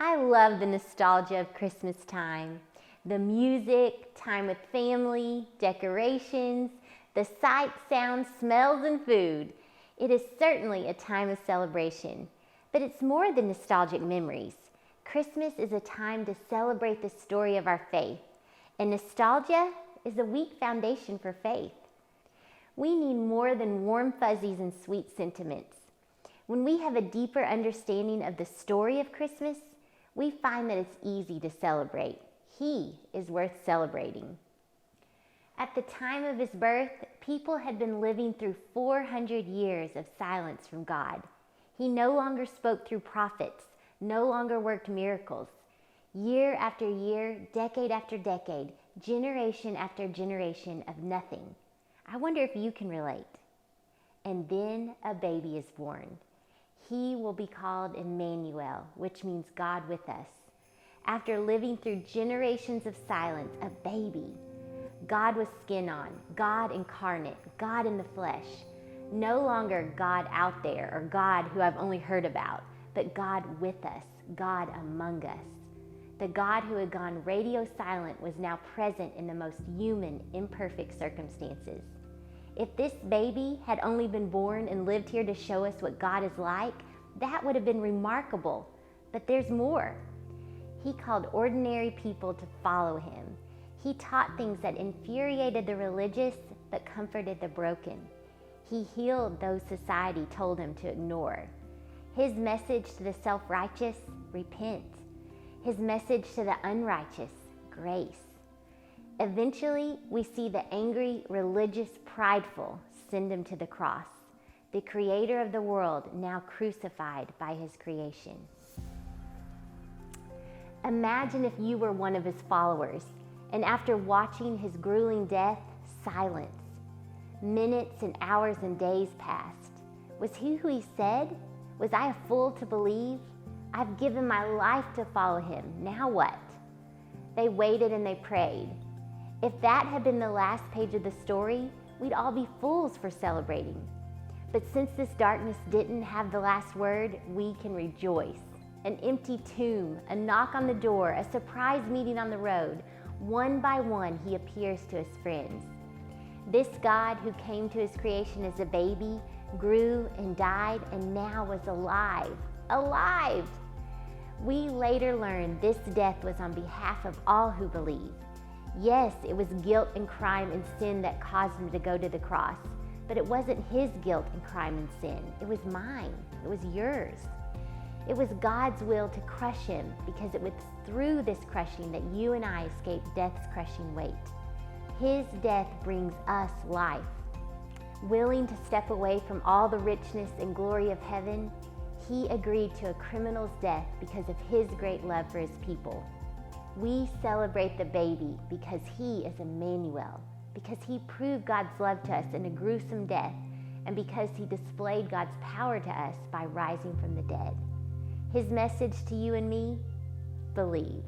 I love the nostalgia of Christmas time. The music, time with family, decorations, the sights, sounds, smells, and food. It is certainly a time of celebration, but it's more than nostalgic memories. Christmas is a time to celebrate the story of our faith, and nostalgia is a weak foundation for faith. We need more than warm fuzzies and sweet sentiments. When we have a deeper understanding of the story of Christmas, we find that it's easy to celebrate. He is worth celebrating. At the time of his birth, people had been living through 400 years of silence from God. He no longer spoke through prophets, no longer worked miracles. Year after year, decade after decade, generation after generation of nothing. I wonder if you can relate. And then a baby is born. He will be called Emmanuel, which means God with us. After living through generations of silence, a baby. God with skin on, God incarnate, God in the flesh. No longer God out there or God who I've only heard about, but God with us, God among us. The God who had gone radio silent was now present in the most human, imperfect circumstances. If this baby had only been born and lived here to show us what God is like, that would have been remarkable. But there's more. He called ordinary people to follow him. He taught things that infuriated the religious but comforted the broken. He healed those society told him to ignore. His message to the self-righteous, repent. His message to the unrighteous, grace. Eventually, we see the angry, religious, prideful send him to the cross, the creator of the world now crucified by his creation. Imagine if you were one of his followers, and after watching his grueling death, silence. Minutes and hours and days passed. Was he who he said? Was I a fool to believe? I've given my life to follow him. Now what? They waited and they prayed. If that had been the last page of the story, we'd all be fools for celebrating. But since this darkness didn't have the last word, we can rejoice. An empty tomb, a knock on the door, a surprise meeting on the road. One by one, he appears to his friends. This God who came to his creation as a baby, grew and died, and now was alive. Alive! We later learned this death was on behalf of all who believe. Yes, it was guilt and crime and sin that caused him to go to the cross, but it wasn't his guilt and crime and sin. It was mine. It was yours. It was God's will to crush him because it was through this crushing that you and I escaped death's crushing weight. His death brings us life. Willing to step away from all the richness and glory of heaven, he agreed to a criminal's death because of his great love for his people. We celebrate the baby because he is Emmanuel, because he proved God's love to us in a gruesome death, and because he displayed God's power to us by rising from the dead. His message to you and me, believe.